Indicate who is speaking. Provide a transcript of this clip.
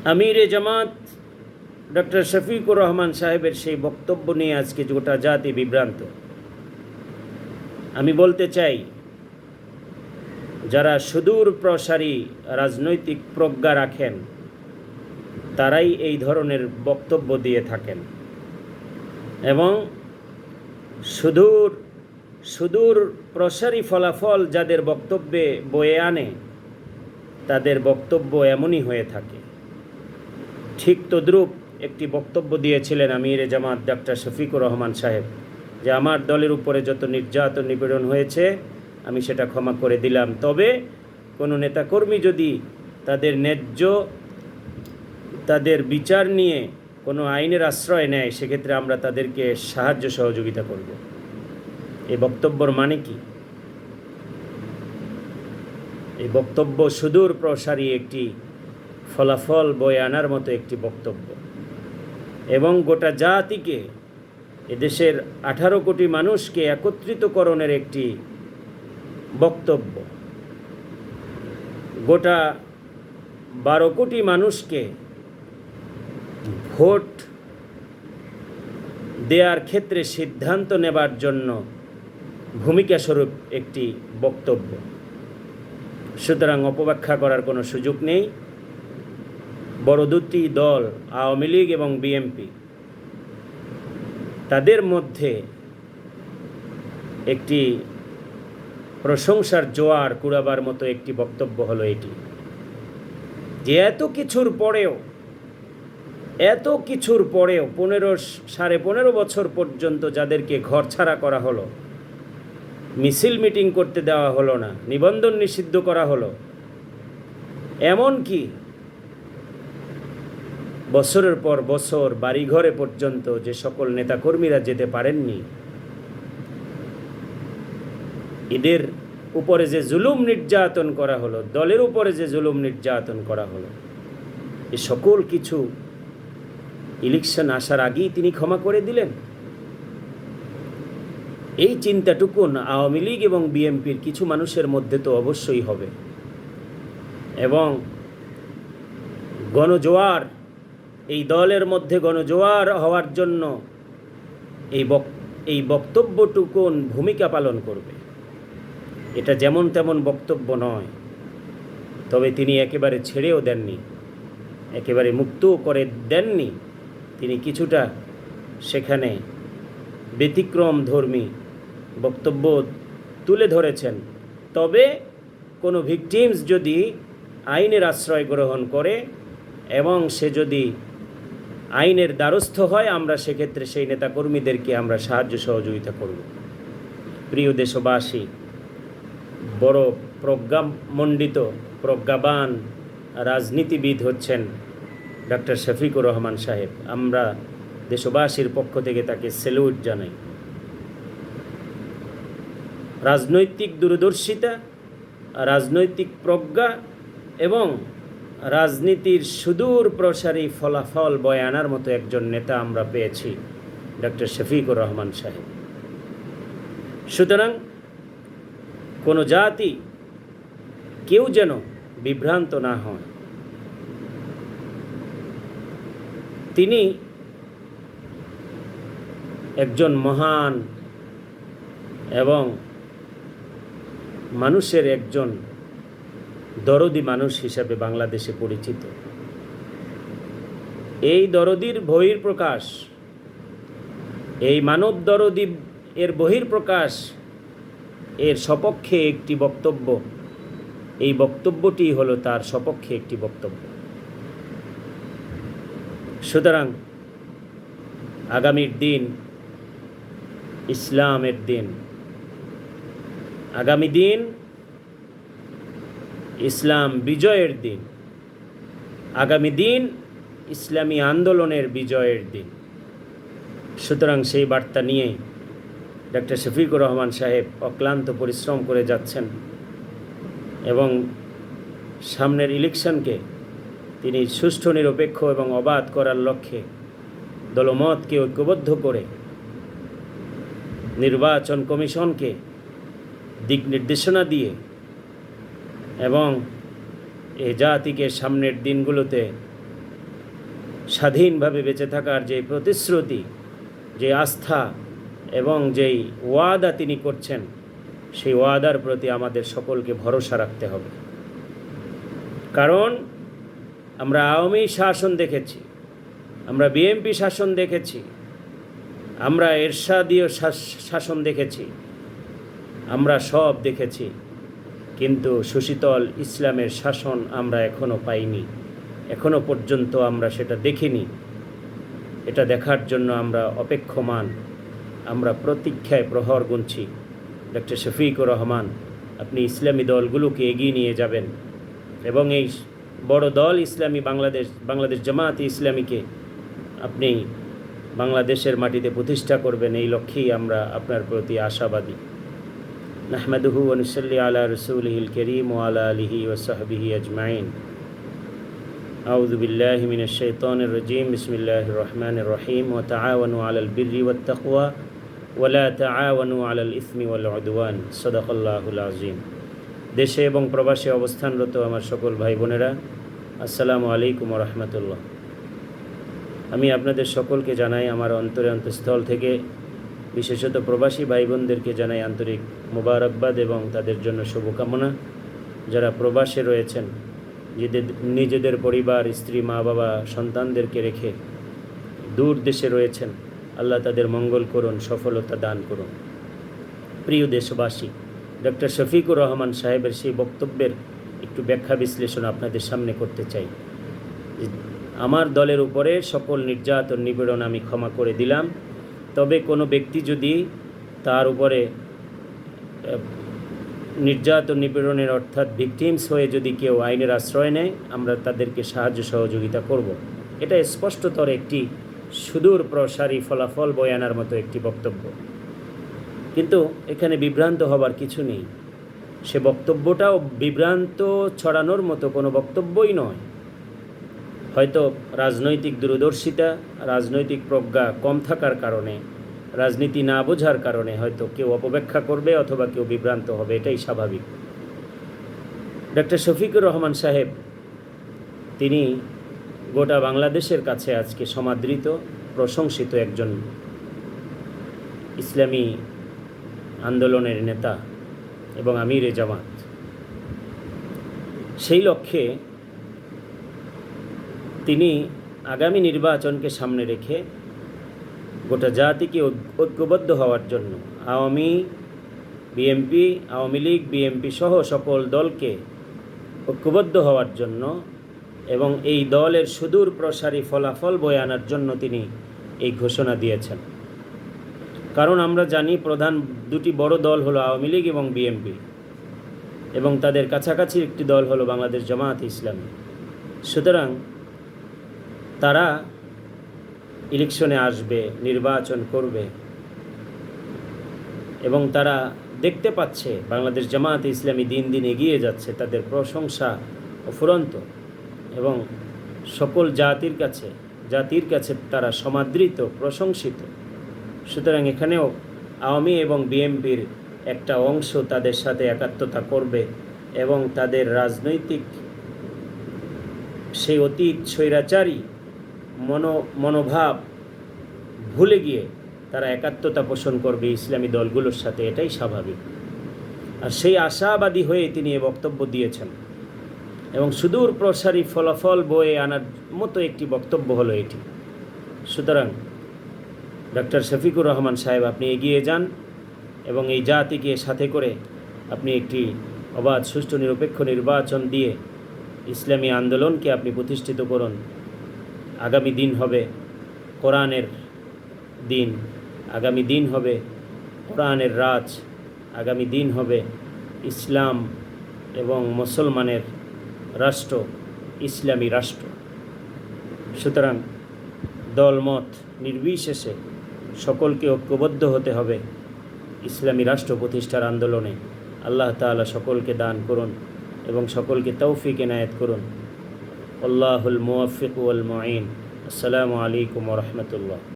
Speaker 1: আমিরে জামাত ডক্টর শফিকুর রহমান সাহেবের সেই বক্তব্য নিয়ে আজকে গোটা জাতি বিভ্রান্ত। আমি বলতে চাই, যারা সুদূর প্রসারী রাজনৈতিক প্রজ্ঞা রাখেন তারাই এই ধরনের বক্তব্য দিয়ে থাকেন এবং সুদূর সুদূর প্রসারী ফলাফল যাদের বক্তব্যে বয়ে আনে তাদের বক্তব্য এমনই হয়ে থাকে। ঠিক তদ্রূপ একটি বক্তব্য দিয়েছিলেন আমিরে জামাত ডক্টর শফিকুর রহমান সাহেব যে আমার দলের উপরে যত নির্যাতন নিপীড়ন হয়েছে আমি সেটা ক্ষমা করে দিলাম, তবে কোনো নেতাকর্মী যদি তাদের ন্যায্য তাদের বিচার নিয়ে কোনো আইনের আশ্রয় নেয় সেক্ষেত্রে আমরা তাদেরকে সাহায্য সহযোগিতা করব। এই বক্তব্যর মানে কি? এই বক্তব্য সুদূর প্রসারী একটি ফলাফল বয়ে আনার মতো একটি বক্তব্য এবং গোটা জাতিকে, এদেশের 18 কোটি মানুষকে একত্রিতকরণের একটি বক্তব্য, গোটা 12 কোটি মানুষকে ভোট দেওয়ার ক্ষেত্রে সিদ্ধান্ত নেবার জন্য ভূমিকা স্বরূপ একটি বক্তব্য। সুতরাং অপব্যাখ্যা করার কোনো সুযোগ নেই। বড় দুটি দল আওয়ামী লীগ এবং বিএনপি, তাদের মধ্যে একটি প্রশংসার জোয়ার কুড়াবার মতো একটি বক্তব্য হলো এটি যে এত কিছুর পরেও 15.5 বছর পর্যন্ত যাদেরকে ঘরছাড়া করা হলো, মিছিল মিটিং করতে দেওয়া হলো না, নিবন্ধন নিষিদ্ধ করা হলো, এমনকি বছরের পর বছর বাড়িঘরে পর্যন্ত যে সকল নেতাকর্মীরা যেতে পারেননি, এদের উপরে যে জুলুম নির্যাতন করা হলো, দলের উপরে যে জুলুম নির্যাতন করা হলো, এ সকল কিছু ইলেকশন আসার আগেই তিনি ক্ষমা করে দিলেন। এই চিন্তাটুকুন আওয়ামী লীগ এবং বিএনপির কিছু মানুষের মধ্যে তো অবশ্যই হবে এবং গণজোয়ার, এই দলের মধ্যে গণজোয়ার হওয়ার জন্য এই বক্তব্যটুকুন ভূমিকা পালন করবে। এটা যেমন তেমন বক্তব্য নয়, তবে তিনি একেবারে ছেড়েও দেননি, একেবারে মুক্তও করে দেননি। তিনি কিছুটা সেখানে ব্যতিক্রমধর্মী বক্তব্য তুলে ধরেছেন। তবে কোনো ভিকটিমস যদি আইনের আশ্রয় গ্রহণ করে এবং সে যদি আইনের দ্বারস্থ হয়, আমরা সেক্ষেত্রে সেই নেতাকর্মীদেরকে আমরা সাহায্য সহযোগিতা করব। প্রিয় দেশবাসী, বড় প্রজ্ঞামণ্ডিত প্রজ্ঞাবান রাজনীতিবিদ হচ্ছেন ডক্টর শফিকুর রহমান সাহেব। আমরা দেশবাসীর পক্ষ থেকে তাকে স্যালুট জানাই। রাজনৈতিক দূরদর্শিতা, রাজনৈতিক প্রজ্ঞা এবং রাজনীতির সুদূর প্রসারী ফলাফল বয়ে আনার মতো একজন নেতা আমরা পেয়েছি ডক্টর শফিকুর রহমান সাহেব। সুতরাং কোনো জাতি, কেউ যেন বিভ্রান্ত না হয়। তিনি একজন মহান এবং মানুষের একজন দরদি মানুষ হিসাবে বাংলাদেশে পরিচিত। এই দরদির বহিঃপ্রকাশ, এই মানব দরদি এর বহিঃপ্রকাশ, এর সপক্ষে একটি বক্তব্য, এই বক্তব্যটি হলো তার সপক্ষে একটি বক্তব্য। সুতরাং আগামীর দিন ইসলামের দিন, আগামী দিন ইসলাম বিজয়ের দিন, আগামী দিন ইসলামী আন্দোলনের বিজয়ের দিন। সুতরাং সেই বার্তা নিয়ে ডক্টর শফিকুর রহমান সাহেব অক্লান্ত পরিশ্রম করে যাচ্ছেন এবং সামনের ইলেকশনকে তিনি সুষ্ঠু, নিরপেক্ষ এবং অবাধ করার লক্ষ্যে দলমতকে ঐক্যবদ্ধ করে নির্বাচন কমিশনকে দিক নির্দেশনা দিয়ে এবং এ জাতিকে সামনের দিনগুলোতে স্বাধীনভাবে বেঁচে থাকার যে প্রতিশ্রুতি, যে আস্থা এবং যেই ওয়াদা তিনি করছেন, সেই ওয়াদার প্রতি আমাদের সকলকে ভরসা রাখতে হবে। কারণ আমরা আওয়ামী শাসন দেখেছি, আমরা বিএনপি শাসন দেখেছি, আমরা এরশাদীয় শাসন দেখেছি, আমরা সব দেখেছি, কিন্তু সুশীতল ইসলামের শাসন আমরা এখনও পাইনি, এখনও পর্যন্ত আমরা সেটা দেখিনি। এটা দেখার জন্য আমরা অপেক্ষমান, আমরা প্রতীক্ষায় প্রহর গুনছি। ডক্টর শফিকুর রহমান, আপনি ইসলামী দলগুলোকে এগিয়ে নিয়ে যাবেন এবং এই বড় দল ইসলামী বাংলাদেশ জামায়াতে ইসলামীকে আপনি বাংলাদেশের মাটিতে প্রতিষ্ঠা করবেন, এই লক্ষ্যেই আমরা আপনার প্রতি আশাবাদী। নাহমাদুহু ওয়া নুসাল্লি আলা রাসূলিহিল কারীম ওয়া আলা আলিহি ওয়া সাহবিহি আজমাইন। আউযু বিল্লাহি মিনাশ শাইতানির রাজীম। বিসমিল্লাহির রহমানির রহিম। ওয়া তাআওয়ানু আলাল বিররি ওয়াত তাকওয়া ওয়া লা তাআওয়ানু আলাল ইসমি ওয়াল উদওয়ান। সাদাকাল্লাহুল আযীম। দেশে এবং প্রবাসে অবস্থানরত আমার সকল ভাই বোনেরা, আসসালামু আলাইকুম ওয়া রাহমাতুল্লাহ। আমি আপনাদের সকলকে জানাই আমার অন্তঃস্থল থেকে, বিশেষত প্রবাসী ভাই বোনদেরকে জানাই আন্তরিক মোবারকবাদ এবং তাদের জন্য শুভকামনা। যারা প্রবাসে রয়েছেন, নিজেদের পরিবার, স্ত্রী, মা বাবা, সন্তানদেরকে রেখে দূর দেশে রয়েছেন, আল্লাহ তাদের মঙ্গল করুন, সফলতা দান করুন। প্রিয় দেশবাসী, ডক্টর শফিকুর রহমান সাহেবের সেই বক্তব্যের একটু ব্যাখ্যা বিশ্লেষণ আপনাদের সামনে করতে চাই। আমার দলের উপরে সকল নির্যাতন নিপীড়ন আমি ক্ষমা করে দিলাম, তবে কোনো ব্যক্তি যদি তার উপরে নির্যাতন নিপীড়নের অর্থাৎ ভিকটিমস হয়ে যদি কেউ আইনের আশ্রয় নেয়, আমরা তাদেরকে সাহায্য সহযোগিতা করব। এটা স্পষ্টতর একটি সুদূর প্রসারী ফলাফল বয়ানার মতো একটি বক্তব্য, কিন্তু এখানে বিভ্রান্ত হবার কিছু নেই। সে বক্তব্যটাও বিভ্রান্ত ছড়ানোর মতো কোনো বক্তব্যই নয়। হয়তো রাজনৈতিক দূরদর্শিতা, রাজনৈতিক প্রজ্ঞা কম থাকার কারণে, রাজনীতি না বোঝার কারণে হয়তো কেউ অপব্যাখ্যা করবে অথবা কেউ বিভ্রান্ত হবে, এটাই স্বাভাবিক। ডক্টর শফিকুর রহমান সাহেব, তিনি গোটা বাংলাদেশের কাছে আজকে সমাদৃত, প্রশংসিত একজন ইসলামী আন্দোলনের নেতা এবং আমিরে জামাত। সেই লক্ষ্যে তিনি আগামী নির্বাচনকে সামনে রেখে গোটা জাতিকে ঐক্যবদ্ধ হওয়ার জন্য আওয়ামী লীগ, বিএনপি সহ সকল দলকে ঐক্যবদ্ধ হওয়ার জন্য এবং এই দলের সুদূর প্রসারী ফলাফল বয়ে আনার জন্য তিনি এই ঘোষণা দিয়েছেন। কারণ আমরা জানি প্রধান দুটি বড় দল হলো আওয়ামী লীগ এবং বিএনপি, এবং তাদের কাছাকাছি একটি দল হলো বাংলাদেশ জামায়াতে ইসলামী। সুতরাং তারা ইলেকশনে আসবে, নির্বাচন করবে, এবং তারা দেখতে পাচ্ছে বাংলাদেশ জামায়াতে ইসলামী দিন দিন এগিয়ে যাচ্ছে, তাদের প্রশংসা অফুরন্ত এবং সকল জাতির কাছে তারা সমাদৃত, প্রশংসিত। সুতরাং এখানেও আওয়ামী এবং বিএনপির একটা অংশ তাদের সাথে একাত্মতা করবে এবং তাদের রাজনৈতিক সেই অতীত স্বৈরাচারী মনোভাব ভুলে গিয়ে তারা একাত্মতা পোষণ করবে ইসলামী দলগুলোর সাথে, এটাই স্বাভাবিক। আর সেই আশাবাদী হয়ে তিনি এ বক্তব্য দিয়েছেন এবং সুদূর প্রসারী ফলাফল বয়ে আনার মতো একটি বক্তব্য হলো এটি। সুতরাং ডক্টর শফিকুর রহমান সাহেব, আপনি এগিয়ে যান এবং এই জাতিকে সাথে করে আপনি একটি অবাধ, সুষ্ঠু, নিরপেক্ষ নির্বাচন দিয়ে ইসলামী আন্দোলনকে আপনি প্রতিষ্ঠিত করুন। আগামী দিন হবে কোরআনের দিন, আগামী দিন হবে কোরআনের রাজ, আগামী দিন হবে ইসলাম এবং মুসলমানের রাষ্ট্র, ইসলামী রাষ্ট্র। সুতরাং দলমত নির্বিশেষে সকলকে ঐক্যবদ্ধ হতে হবে ইসলামী রাষ্ট্র প্রতিষ্ঠার আন্দোলনে। আল্লাহ তাআলা সকলকে দান করুন এবং সকলকে তৌফিক এনায়েত করুন। আল্লাহুল মুওয়াফিক ওয়াল মুঈন। আসসালামু আলাইকুম ওয়া রাহমাতুল্লাহ।